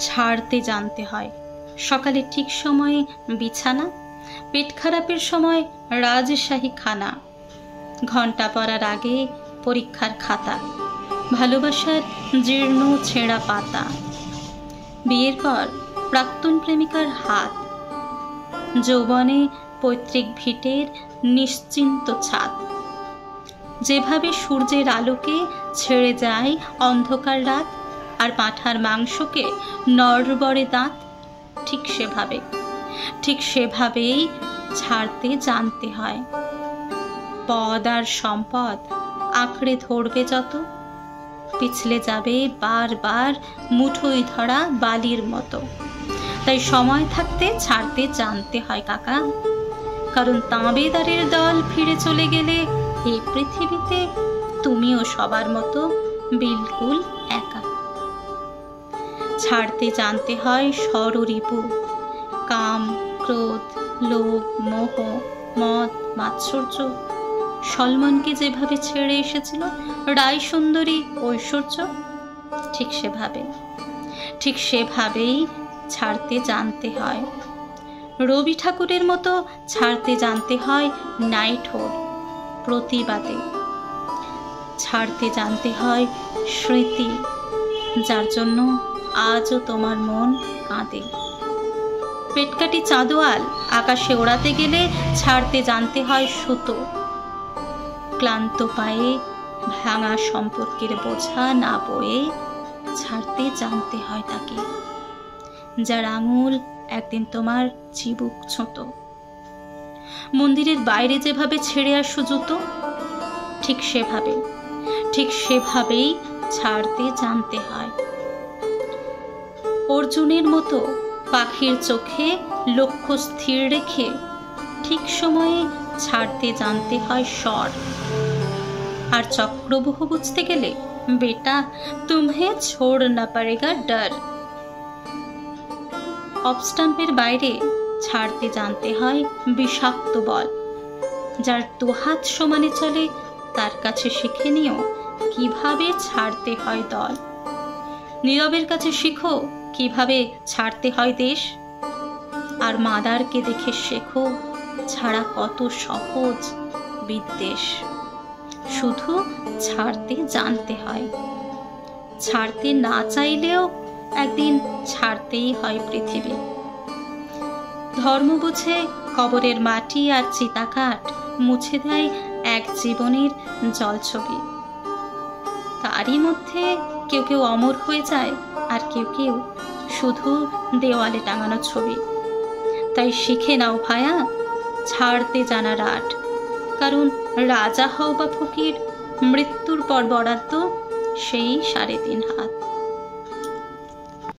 ছাড়তে জানতে হয়। সকালে ঠিক সময়ে বিছানা, পেট খারাপের সময় রাজশাহী খানা, ঘন্টা পড়ার আগে পরীক্ষার খাতা, ভালোবাসার জীর্ণ ছেঁড়া পাতা, বিয়ের পর প্রাক্তন প্রেমিকার হাত, যৌবনে পৈতৃক ভিটের নিশ্চিন্ত ছাদ। যেভাবে সূর্যের আলোকে ছেড়ে যায় অন্ধকার রাত, আর পাঁঠার মাংসকে নড়বড়ে দাঁত, ঠিক সেভাবেই ছাড়তে জানতে হয়। পদ আর সম্পদ আঁকড়ে ধরবে যত, পিছলে যাবে বারবার মুঠোয় ধরা বালির মতো। তাই সময় থাকতে ছাড়তে জানতে হয় কাকা, কারণ তাঁবেদারের দল ফিরে চলে গেলে এই পৃথিবীতে তুমিও সবার মতো বিলকুল একা। ছাড়তে জানতে হয় ষড়রিপু, কাম, ক্রোধ, লোভ, মোহ, মদ, মাৎসর্য। সলমনকে যেভাবে ছেড়ে এসেছিল রায় সুন্দরী ঐশ্বর্য, ঠিক সেভাবেই ছাড়তে জানতে হয়। রবি ঠাকুরের মতো ছাড়তে জানতে হয় নাইঠোর প্রতিবাদে। ছাড়তে জানতে হয় স্মৃতি, যার জন্য আজও তোমার মন কাঁদে। পেটকাটি চাঁদোয়াল আকাশে ওড়াতে গেলে ছাড়তে জানতে হয় সুতো। ক্লান্ত পায়ে ভাঙা সম্পর্কের বোঝা না বয়ে ছাড়তে জানতে হয় তাকে, যার আঙুল একদিন তোমার চিবুক ছোঁতো। মন্দিরের বাইরে যেভাবে ছেড়ে আসো জুতো, ঠিক সেভাবেই ছাড়তে জানতে হয়। অর্জুনের মতো পাখির চোখে লক্ষ্য স্থির রেখে ঠিক সময়ে ছাড়তে জানতে হয় স্বর। আর চক্রবহ বুঝতে গেলে বেটা তুমহে ছোড় না পারেগা ডর। অফস্টাম্পের বাইরে ছাড়তে জানতে হয় বিষাক্ত বল। যার দুহাত সমানে চলে তার কাছে শিখে নিও কিভাবে ছাড়তে হয় দল। নীরবের কাছে শিখো কিভাবে ছাড়তে হয় দেশ। আর মাদারকে দেখে শেখো ছাড়া কত সহজ বিদ্বেষ। শুধু ছাড়তে জানতে হয়, ছাড়তে না চাইলেও একদিন ছাড়তেই হয় পৃথিবী। ধর্ম বুঝে কবরের মাটি আর চিতাকাঠ মুছে দেয় এক জীবনের জলছবি। তারই মধ্যে কেউ কেউ অমর হয়ে যায়, আর কেউ শুধু দেওয়ালে টাঙানো ছবি। তাই শিখে নাও ভায়া ছাড়তে জানার আট, কারণ রাজা হও বা ফকির, মৃত্যুর পর বরাদ্দ সেই 3.5 হাত।